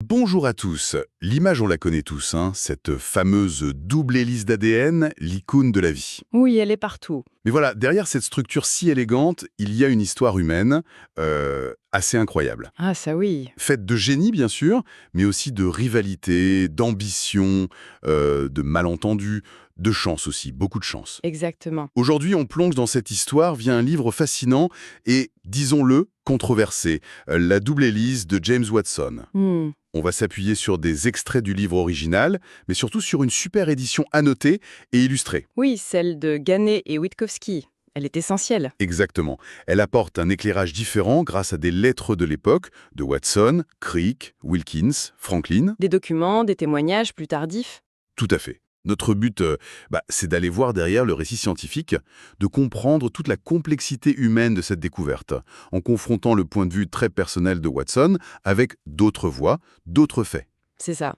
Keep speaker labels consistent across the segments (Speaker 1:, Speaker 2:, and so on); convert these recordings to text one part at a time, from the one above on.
Speaker 1: Bonjour à tous. L'image, on la connaît tous, hein, cette fameuse double hélice d'ADN, l'icône de la vie.
Speaker 2: Oui, elle est partout.
Speaker 1: Mais voilà, derrière cette structure si élégante, il y a une histoire humaine assez incroyable.
Speaker 2: Ah, ça oui.
Speaker 1: Faite de génie, bien sûr, mais aussi de rivalité, d'ambition, de malentendus, de chance aussi, beaucoup de chance.
Speaker 2: Exactement.
Speaker 1: Aujourd'hui, on plonge dans cette histoire via un livre fascinant et, disons-le, controversé, La double hélice de James Watson.
Speaker 2: Hmm.
Speaker 1: On va s'appuyer sur des extraits du livre original, mais surtout sur une super édition annotée et illustrée.
Speaker 2: Oui, celle de Gannet et Witkowski. Elle est essentielle.
Speaker 1: Exactement. Elle apporte un éclairage différent grâce à des lettres de l'époque de Watson, Crick, Wilkins, Franklin.
Speaker 2: Des documents, des témoignages plus tardifs.
Speaker 1: Tout à fait. Notre but, c'est d'aller voir derrière le récit scientifique, de comprendre toute la complexité humaine de cette découverte, en confrontant le point de vue très personnel de Watson avec d'autres voix, d'autres faits.
Speaker 2: C'est ça.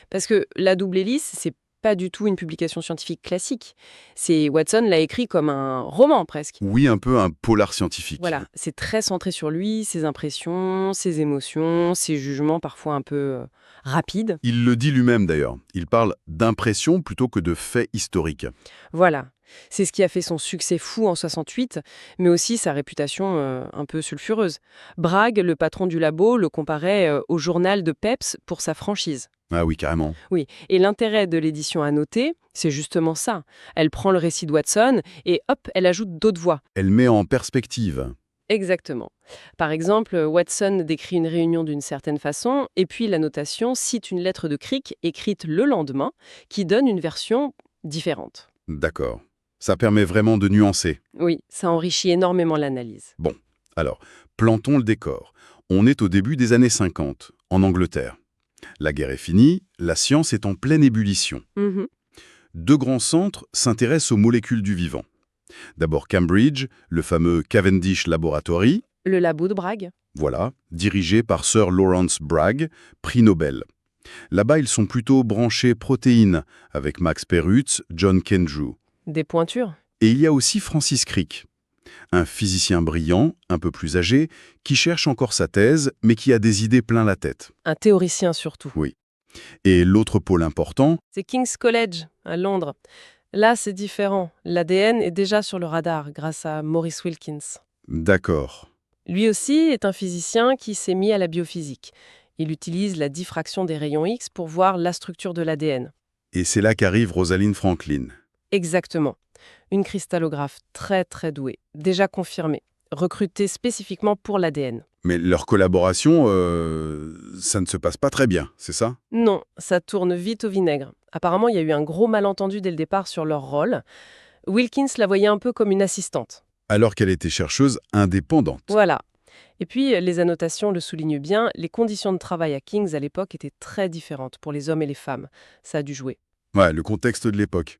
Speaker 2: Parce que la double hélice, c'est pas du tout une publication scientifique classique. Watson l'a écrit comme un roman presque.
Speaker 1: Oui, un peu un polar scientifique.
Speaker 2: Voilà, c'est très centré sur lui, ses impressions, ses émotions, ses jugements parfois un peu rapides.
Speaker 1: Il le dit lui-même d'ailleurs. Il parle d'impression plutôt que de faits historiques.
Speaker 2: Voilà, c'est ce qui a fait son succès fou en 68, mais aussi sa réputation un peu sulfureuse. Bragg, le patron du labo, le comparait au journal de Pepys pour sa franchise.
Speaker 1: Ah oui, carrément.
Speaker 2: Oui, et l'intérêt de l'édition annotée, c'est justement ça. Elle prend le récit de Watson et hop, elle ajoute d'autres voix.
Speaker 1: Elle met en perspective.
Speaker 2: Exactement. Par exemple, Watson décrit une réunion d'une certaine façon, et puis l'annotation cite une lettre de Crick écrite le lendemain, qui donne une version différente.
Speaker 1: D'accord. Ça permet vraiment de nuancer.
Speaker 2: Oui, ça enrichit énormément l'analyse.
Speaker 1: Bon, alors, plantons le décor. On est au début des années 50, en Angleterre. La guerre est finie, la science est en pleine ébullition.
Speaker 2: Mhm.
Speaker 1: Deux grands centres s'intéressent aux molécules du vivant. D'abord Cambridge, le fameux Cavendish Laboratory,
Speaker 2: Le labo de Bragg.
Speaker 1: voilà, dirigé par Sir Lawrence Bragg, prix Nobel. Là-bas, ils sont plutôt branchés protéines, avec Max Perutz, John Kendrew.
Speaker 2: Des pointures.
Speaker 1: Et il y a aussi Francis Crick, un physicien brillant, un peu plus âgé, qui cherche encore sa thèse, mais qui a des idées plein la tête.
Speaker 2: Un théoricien surtout.
Speaker 1: Oui. Et l'autre pôle important,
Speaker 2: C'est King's College, à Londres. Là, c'est différent. L'ADN est déjà sur le radar grâce à Maurice Wilkins.
Speaker 1: d'accord.
Speaker 2: Lui aussi est un physicien qui s'est mis à la biophysique. Il utilise la diffraction des rayons X pour voir la structure de l'ADN.
Speaker 1: Et c'est là qu'arrive Rosalind Franklin.
Speaker 2: Exactement. Une cristallographe très très douée, déjà confirmée, recrutée spécifiquement pour l'ADN.
Speaker 1: Mais leur collaboration, ça ne se passe pas très bien, c'est ça?
Speaker 2: Non, ça tourne vite au vinaigre. Apparemment, il y a eu un gros malentendu dès le départ sur leur rôle. Wilkins la voyait un peu comme une assistante.
Speaker 1: Alors qu'elle était chercheuse indépendante.
Speaker 2: Voilà. Et puis, les annotations le soulignent bien, les conditions de travail à King's à l'époque étaient très différentes pour les hommes et les femmes. Ça a dû jouer.
Speaker 1: Ouais, le contexte de l'époque.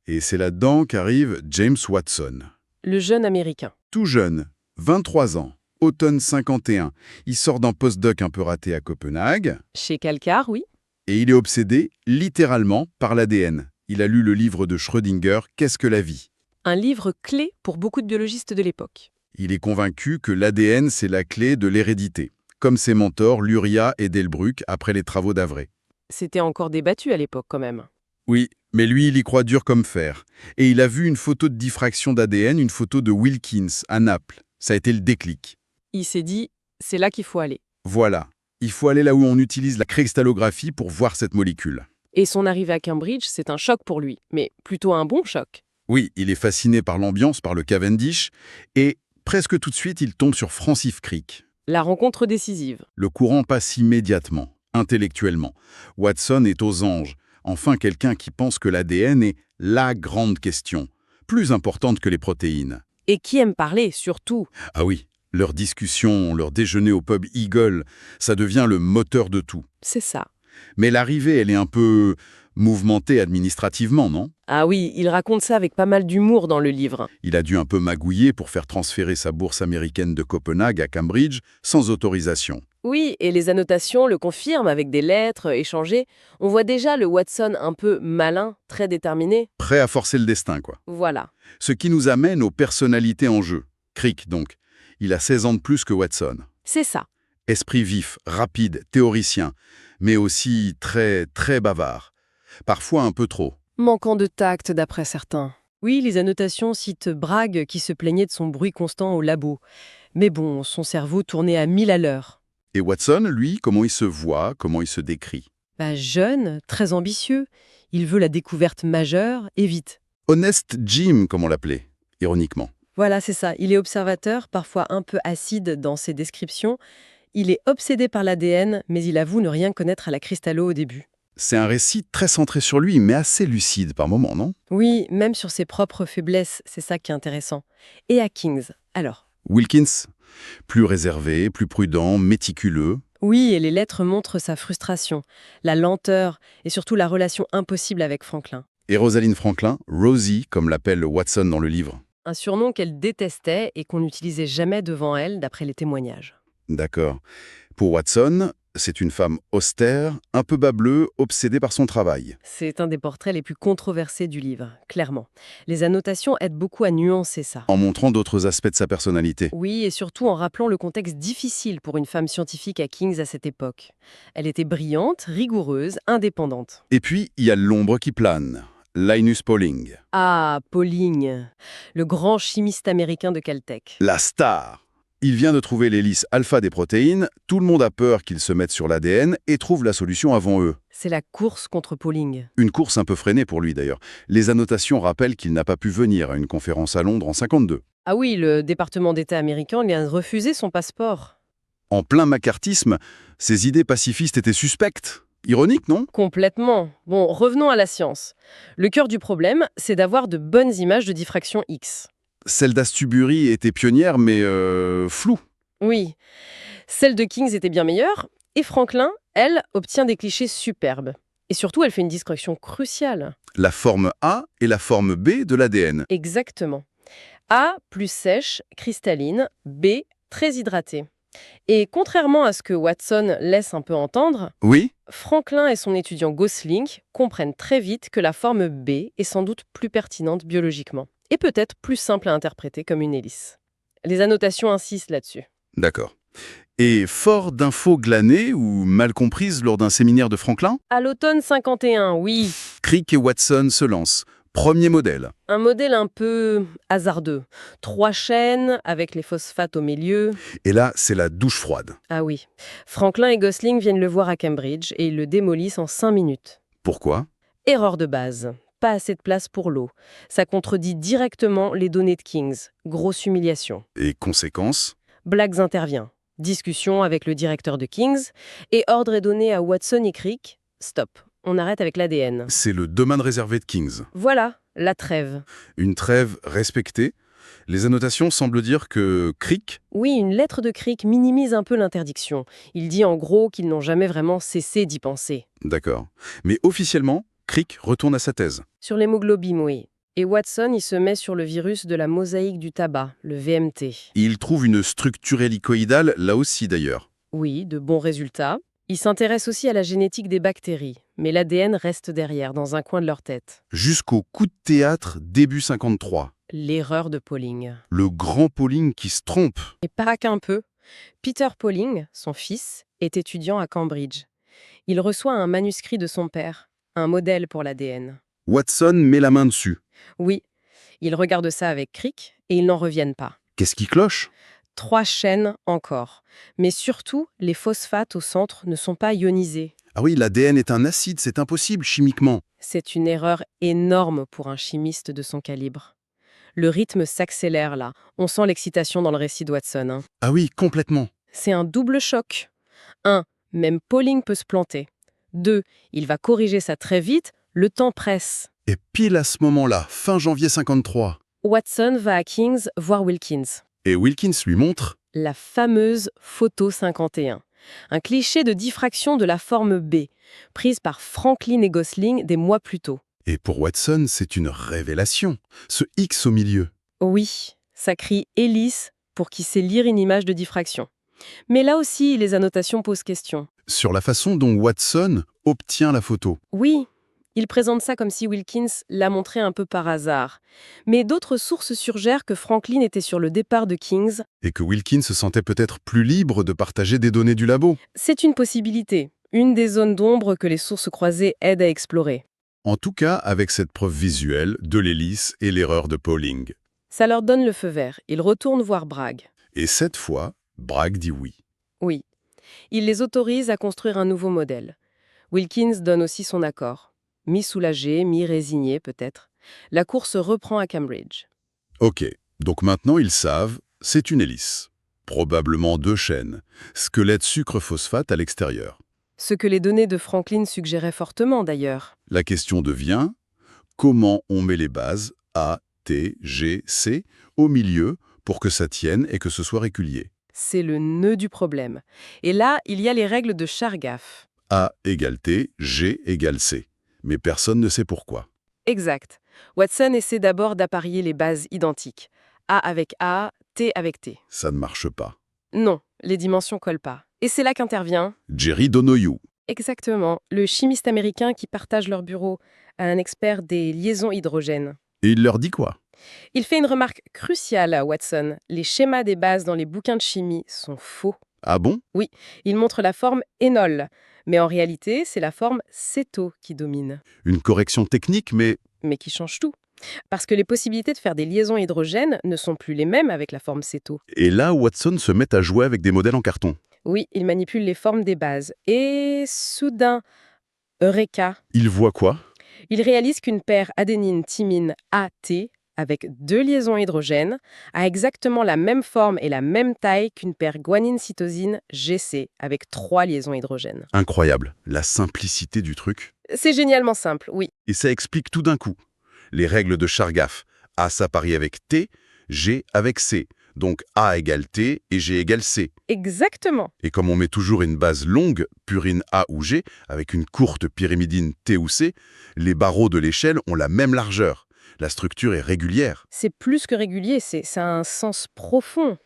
Speaker 1: Et c'est là-dedans qu'arrive James Watson.
Speaker 2: Le jeune Américain.
Speaker 1: Tout jeune, 23 ans, automne 51. Il sort d'un postdoc un peu raté à Copenhague
Speaker 2: Chez Calcar, oui.
Speaker 1: et il est obsédé, littéralement, par l'ADN. Il a lu le livre de Schrödinger, Qu'est-ce que la vie?
Speaker 2: Un livre clé pour beaucoup de biologistes de l'époque.
Speaker 1: Il est convaincu que l'ADN, c'est la clé de l'hérédité, comme ses mentors Luria et Delbruck après les travaux d'Avray.
Speaker 2: C'était encore débattu à l'époque quand même.
Speaker 1: Oui, mais lui, il y croit dur comme fer. Et il a vu une photo de diffraction d'ADN, une photo de Wilkins, à Naples. Ça a été le déclic.
Speaker 2: Il s'est dit, c'est là qu'il faut aller.
Speaker 1: Voilà, il faut aller là où on utilise la cristallographie pour voir cette molécule.
Speaker 2: Et son arrivée à Cambridge, c'est un choc pour lui, mais plutôt un bon choc.
Speaker 1: Oui, il est fasciné par l'ambiance, par le Cavendish, et presque tout de suite, il tombe sur Francis Crick.
Speaker 2: La rencontre décisive.
Speaker 1: Le courant passe immédiatement, intellectuellement. Watson est aux anges. Enfin, quelqu'un qui pense que l'ADN est la grande question, plus importante que les protéines.
Speaker 2: Et qui aime parler, surtout.
Speaker 1: Ah oui, leur discussion, leur déjeuner au pub Eagle, ça devient le moteur de tout.
Speaker 2: C'est ça.
Speaker 1: Mais l'arrivée, elle est un peu mouvementée administrativement, non?
Speaker 2: Ah oui, il raconte ça avec pas mal d'humour dans le livre.
Speaker 1: Il a dû un peu magouiller pour faire transférer sa bourse américaine de Copenhague à Cambridge sans autorisation.
Speaker 2: Oui, et les annotations le confirment avec des lettres échangées. On voit déjà le Watson un peu malin, très déterminé.
Speaker 1: Prêt à forcer le destin, quoi.
Speaker 2: Voilà.
Speaker 1: Ce qui nous amène aux personnalités en jeu. Crick, donc. Il a 16 ans de plus que Watson.
Speaker 2: C'est ça.
Speaker 1: Esprit vif, rapide, théoricien. mais aussi très, très bavard. Parfois un peu trop.
Speaker 2: Manquant de tact, d'après certains. Oui, les annotations citent Bragg qui se plaignait de son bruit constant au labo. Mais bon, son cerveau tournait à 1000 à l'heure.
Speaker 1: Et Watson, lui, comment il se voit, comment il se décrit?
Speaker 2: Jeune, très ambitieux, il veut la découverte majeure et vite.
Speaker 1: Honest Jim, comme on l'appelait, ironiquement.
Speaker 2: Voilà, c'est ça. Il est observateur, parfois un peu acide dans ses descriptions. Il est obsédé par l'ADN, mais il avoue ne rien connaître à la cristallo au début.
Speaker 1: C'est un récit très centré sur lui, mais assez lucide par moments, non?
Speaker 2: Oui, même sur ses propres faiblesses, c'est ça qui est intéressant. Et à Kings, alors?
Speaker 1: Wilkins, plus réservé, plus prudent, méticuleux.
Speaker 2: Oui, et les lettres montrent sa frustration, la lenteur et surtout la relation impossible avec Franklin.
Speaker 1: Et Rosalind Franklin, Rosie, comme l'appelle Watson dans le livre.
Speaker 2: Un surnom qu'elle détestait et qu'on n'utilisait jamais devant elle, d'après les témoignages.
Speaker 1: D'accord. Pour Watson, c'est une femme austère, un peu bas-bleue, obsédée par son travail.
Speaker 2: C'est un des portraits les plus controversés du livre, clairement. Les annotations aident beaucoup à nuancer ça.
Speaker 1: En montrant d'autres aspects de sa personnalité.
Speaker 2: Oui, et surtout en rappelant le contexte difficile pour une femme scientifique à Kings à cette époque. Elle était brillante, rigoureuse, indépendante.
Speaker 1: Et puis, il y a l'ombre qui plane. Linus Pauling.
Speaker 2: Ah, Pauling, le grand chimiste américain de Caltech.
Speaker 1: La star. Il vient de trouver l'hélice alpha des protéines, tout le monde a peur qu'ils se mettent sur l'ADN et trouve la solution avant eux.
Speaker 2: C'est la course contre Pauling.
Speaker 1: Une course un peu freinée pour lui d'ailleurs. Les annotations rappellent qu'il n'a pas pu venir à une conférence à Londres en 52.
Speaker 2: Ah oui, le département d'État américain lui a refusé son passeport.
Speaker 1: En plein macartisme, ses idées pacifistes étaient suspectes. Ironique, non?
Speaker 2: Complètement. Bon, revenons à la science. Le cœur du problème, c'est d'avoir de bonnes images de diffraction X.
Speaker 1: Celle d'Astbury était pionnière, mais floue.
Speaker 2: Oui, celle de Kings était bien meilleure, et Franklin, elle, obtient des clichés superbes. Et surtout, elle fait une distinction cruciale.
Speaker 1: La forme A et la forme B de l'ADN.
Speaker 2: Exactement. A, plus sèche, cristalline, B, très hydratée. Et contrairement à ce que Watson laisse un peu entendre,
Speaker 1: Oui?
Speaker 2: Franklin et son étudiant Gosling comprennent très vite que la forme B est sans doute plus pertinente biologiquement, et peut-être plus simple à interpréter comme une hélice. Les annotations insistent là-dessus.
Speaker 1: D'accord. Et fort d'infos glanées ou mal comprises lors d'un séminaire de Franklin,
Speaker 2: À l'automne 51, oui,
Speaker 1: Crick et Watson se lancent. Premier modèle.
Speaker 2: un modèle un peu hasardeux. 3 chaînes avec les phosphates au milieu.
Speaker 1: Et là, c'est la douche froide.
Speaker 2: Ah oui. Franklin et Gosling viennent le voir à Cambridge et ils le démolissent en 5 minutes.
Speaker 1: Pourquoi?
Speaker 2: Erreur de base. Pas assez de place pour l'eau. Ça contredit directement les données de Kings. Grosse humiliation.
Speaker 1: Et conséquence?
Speaker 2: Blaggs intervient. Discussion avec le directeur de Kings. Et ordre est donné à Watson et Crick. Stop. On arrête avec l'ADN.
Speaker 1: C'est le domaine réservé de Kings.
Speaker 2: Voilà, la trêve.
Speaker 1: Une trêve respectée. Les annotations semblent dire que Crick,
Speaker 2: Oui, une lettre de Crick minimise un peu l'interdiction. Il dit en gros qu'ils n'ont jamais vraiment cessé d'y penser.
Speaker 1: d'accord. Mais officiellement, Crick retourne à sa thèse.
Speaker 2: Sur l'hémoglobine, oui. Et Watson, il se met sur le virus de la mosaïque du tabac, le VMT.
Speaker 1: Il trouve une structure hélicoïdale, là aussi d'ailleurs.
Speaker 2: Oui, de bons résultats. Il s'intéresse aussi à la génétique des bactéries, mais l'ADN reste derrière, dans un coin de leur tête.
Speaker 1: Jusqu'au coup de théâtre début 53.
Speaker 2: L'erreur de Pauling.
Speaker 1: Le grand Pauling qui se trompe.
Speaker 2: Et pas qu'un peu. Peter Pauling, son fils, est étudiant à Cambridge. Il reçoit un manuscrit de son père, un modèle pour l'ADN.
Speaker 1: Watson met la main dessus.
Speaker 2: Oui, il regarde ça avec Crick et ils n'en reviennent pas.
Speaker 1: Qu'est-ce qui cloche?
Speaker 2: 3 chaînes encore. Mais surtout, les phosphates au centre ne sont pas ionisés.
Speaker 1: Ah oui, l'ADN est un acide, c'est impossible chimiquement.
Speaker 2: C'est une erreur énorme pour un chimiste de son calibre. Le rythme s'accélère là. On sent l'excitation dans le récit de Watson. Hein.
Speaker 1: Ah oui, complètement.
Speaker 2: C'est un double choc. 1. Même Pauling peut se planter. 2. Il va corriger ça très vite. Le temps presse.
Speaker 1: Et pile à ce moment-là, fin janvier 53.
Speaker 2: Watson va à Kings voir Wilkins.
Speaker 1: Et Wilkins lui montre.
Speaker 2: La fameuse photo 51. Un cliché de diffraction de la forme B, prise par Franklin et Gosling des mois plus tôt.
Speaker 1: Et pour Watson, c'est une révélation. Ce X au milieu.
Speaker 2: Oui, ça crie hélice pour qui sait lire une image de diffraction. Mais là aussi, les annotations posent question.
Speaker 1: Sur la façon dont Watson obtient la photo.
Speaker 2: Oui, il présente ça comme si Wilkins l'a montré un peu par hasard. Mais d'autres sources suggèrent que Franklin était sur le départ de Kings.
Speaker 1: Et que Wilkins se sentait peut-être plus libre de partager des données du labo.
Speaker 2: C'est une possibilité. une des zones d'ombre que les sources croisées aident à explorer.
Speaker 1: En tout cas, avec cette preuve visuelle de l'hélice et l'erreur de Pauling.
Speaker 2: Ça leur donne le feu vert. Ils retournent voir Bragg.
Speaker 1: Et cette fois, Bragg dit oui.
Speaker 2: Oui. Il les autorise à construire un nouveau modèle. Wilkins donne aussi son accord. Mi-soulagé, mi-résigné peut-être. La course reprend à Cambridge.
Speaker 1: Ok, donc maintenant ils savent, c'est une hélice. Probablement 2 chaînes, squelette sucre-phosphate à l'extérieur.
Speaker 2: Ce que les données de Franklin suggéraient fortement d'ailleurs.
Speaker 1: La question devient, comment on met les bases A, T, G, C au milieu pour que ça tienne et que ce soit régulier?
Speaker 2: C'est le nœud du problème. Et là, il y a les règles de Chargaff.
Speaker 1: A égale T, G égale C. Mais personne ne sait pourquoi.
Speaker 2: Exact. Watson essaie d'abord d'apparier les bases identiques. A avec A, T avec T.
Speaker 1: Ça ne marche pas.
Speaker 2: Non, les dimensions collent pas. Et c'est là qu'intervient,
Speaker 1: Jerry Donoghue.
Speaker 2: exactement, le chimiste américain qui partage leur bureau à un expert des liaisons hydrogènes.
Speaker 1: Et il leur dit quoi?
Speaker 2: Il fait une remarque cruciale à Watson. Les schémas des bases dans les bouquins de chimie sont faux.
Speaker 1: Ah bon?
Speaker 2: Il montre la forme énol, mais en réalité, c'est la forme céto qui domine,
Speaker 1: Une correction technique, mais
Speaker 2: mais qui change tout. Parce que les possibilités de faire des liaisons hydrogènes ne sont plus les mêmes avec la forme céto.
Speaker 1: Et là, Watson se met à jouer avec des modèles en carton.
Speaker 2: Oui, il manipule les formes des bases. Et soudain, Eureka,
Speaker 1: Il voit quoi?
Speaker 2: il réalise qu'une paire adénine-thymine-AT avec 2 liaisons hydrogènes a exactement la même forme et la même taille qu'une paire guanine-cytosine-GC avec 3 liaisons hydrogènes.
Speaker 1: Incroyable, la simplicité du truc.
Speaker 2: C'est génialement simple, oui.
Speaker 1: Et ça explique tout d'un coup. Les règles de Chargaff. A s'apparie avec T, G avec C. Donc A égale T et G égale C.
Speaker 2: Exactement.
Speaker 1: Et comme on met toujours une base longue, purine A ou G, avec une courte pyrimidine T ou C, les barreaux de l'échelle ont la même largeur. La structure est régulière.
Speaker 2: C'est plus que régulier, ça a un sens profond.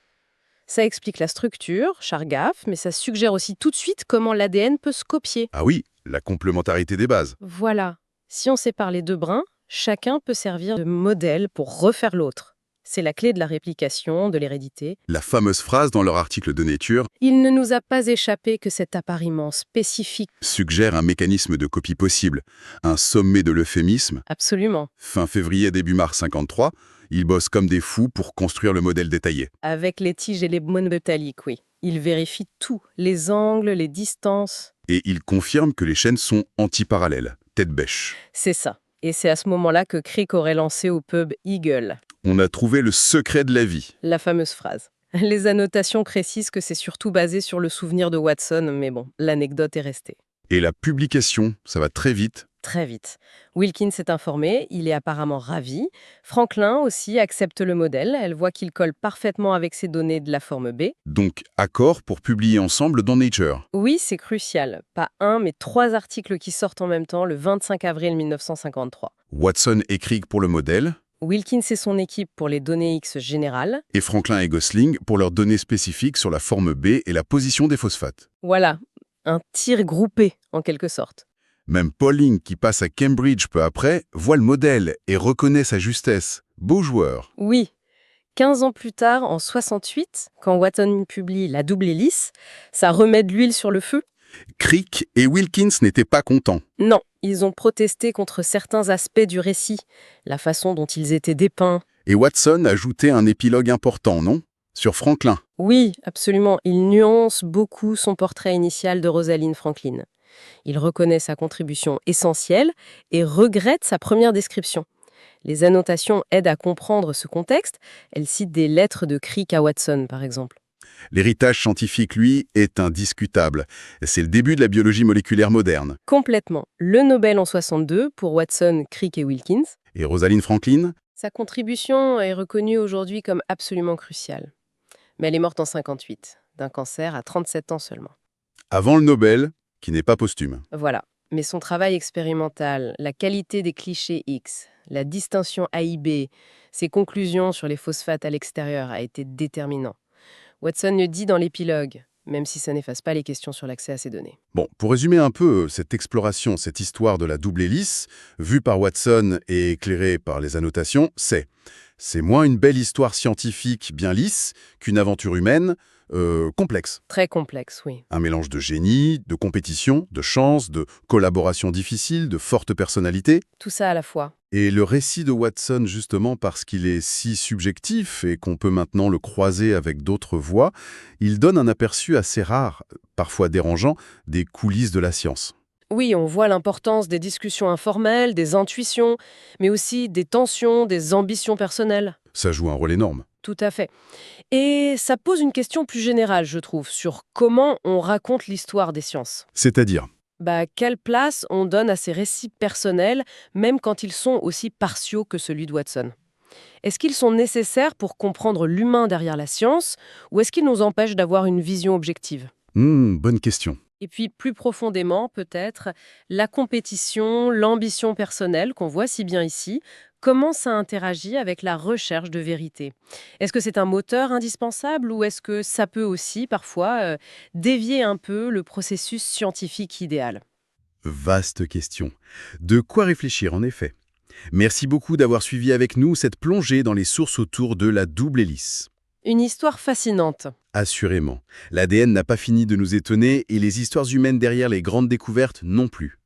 Speaker 2: Ça explique la structure, Chargaff, mais ça suggère aussi tout de suite comment l'ADN peut se copier.
Speaker 1: Ah oui, la complémentarité des bases.
Speaker 2: Voilà. Si on sépare les 2 brins, chacun peut servir de modèle pour refaire l'autre. C'est la clé de la réplication, de l'hérédité.
Speaker 1: La fameuse phrase dans leur article de Nature
Speaker 2: Il ne nous a pas échappé que cet appariement spécifique.
Speaker 1: suggère un mécanisme de copie possible, un sommet de l'euphémisme.
Speaker 2: Absolument.
Speaker 1: Fin février, début mars 53, ils bossent comme des fous pour construire le modèle détaillé.
Speaker 2: Avec les tiges et les monométalliques, oui. Il vérifie tout, les angles, les distances.
Speaker 1: Et ils confirment que les chaînes sont antiparallèles, tête bêche.
Speaker 2: C'est ça. Et c'est à ce moment-là que Crick aurait lancé au pub Eagle,
Speaker 1: On a trouvé le secret de la vie.
Speaker 2: la fameuse phrase. Les annotations précisent que c'est surtout basé sur le souvenir de Watson, mais bon, l'anecdote est restée.
Speaker 1: Et la publication, ça va très vite.
Speaker 2: Très vite. Wilkins est informé, il est apparemment ravi. Franklin aussi accepte le modèle, elle voit qu'il colle parfaitement avec ses données de la forme B.
Speaker 1: Donc, accord pour publier ensemble dans Nature.
Speaker 2: Oui, c'est crucial. Pas un, mais 3 articles qui sortent en même temps le 25 avril 1953.
Speaker 1: Watson et Crick pour le modèle,
Speaker 2: Wilkins et son équipe pour les données X générales.
Speaker 1: et Franklin et Gosling pour leurs données spécifiques sur la forme B et la position des phosphates.
Speaker 2: Voilà, un tir groupé en quelque sorte.
Speaker 1: Même Pauling, qui passe à Cambridge peu après, voit le modèle et reconnaît sa justesse. Beau joueur.
Speaker 2: Oui. 15 ans plus tard, en 68, quand Watson publie La double hélice, ça remet de l'huile sur le feu.
Speaker 1: Crick et Wilkins n'étaient pas contents.
Speaker 2: Non, ils ont protesté contre certains aspects du récit, la façon dont ils étaient dépeints.
Speaker 1: Et Watson ajoutait un épilogue important, non? Sur Franklin.
Speaker 2: Oui, absolument, il nuance beaucoup son portrait initial de Rosalind Franklin. Il reconnaît sa contribution essentielle et regrette sa première description. Les annotations aident à comprendre ce contexte. Elles citent des lettres de Crick à Watson, par exemple.
Speaker 1: L'héritage scientifique, lui, est indiscutable. C'est le début de la biologie moléculaire moderne.
Speaker 2: Complètement. Le Nobel en 62 pour Watson, Crick et Wilkins.
Speaker 1: Et Rosalind Franklin?
Speaker 2: Sa contribution est reconnue aujourd'hui comme absolument cruciale. Mais elle est morte en 58, d'un cancer à 37 ans seulement.
Speaker 1: Avant le Nobel, qui n'est pas posthume.
Speaker 2: Voilà. Mais son travail expérimental, la qualité des clichés X, la distinction A-I-B, ses conclusions sur les phosphates à l'extérieur a été déterminant. Watson le dit dans l'épilogue, même si ça n'efface pas les questions sur l'accès à ces données.
Speaker 1: Bon, pour résumer un peu cette exploration, cette histoire de la double hélice, vue par Watson et éclairée par les annotations, c'est moins une belle histoire scientifique bien lisse qu'une aventure humaine, complexe.
Speaker 2: Très complexe, oui.
Speaker 1: Un mélange de génie, de compétition, de chance, de collaboration difficile, de forte personnalité.
Speaker 2: Tout ça à la fois.
Speaker 1: Et le récit de Watson, justement parce qu'il est si subjectif et qu'on peut maintenant le croiser avec d'autres voix, il donne un aperçu assez rare, parfois dérangeant, des coulisses de la science.
Speaker 2: Oui, on voit l'importance des discussions informelles, des intuitions, mais aussi des tensions, des ambitions personnelles.
Speaker 1: Ça joue un rôle énorme.
Speaker 2: Tout à fait. Et ça pose une question plus générale, je trouve, sur comment on raconte l'histoire des sciences.
Speaker 1: C'est-à-dire,
Speaker 2: Quelle place on donne à ces récits personnels, même quand ils sont aussi partiaux que celui de Watson? Est-ce qu'ils sont nécessaires pour comprendre l'humain derrière la science, ou est-ce qu'ils nous empêchent d'avoir une vision objective?
Speaker 1: bonne question.
Speaker 2: Et puis plus profondément, peut-être, la compétition, l'ambition personnelle qu'on voit si bien ici, comment ça interagit avec la recherche de vérité? Est-ce que c'est un moteur indispensable ou est-ce que ça peut aussi parfois dévier un peu le processus scientifique idéal?
Speaker 1: Vaste question. De quoi réfléchir en effet. Merci beaucoup d'avoir suivi avec nous cette plongée dans les sources autour de la double hélice.
Speaker 2: Une histoire fascinante.
Speaker 1: Assurément. L'ADN n'a pas fini de nous étonner et les histoires humaines derrière les grandes découvertes non plus.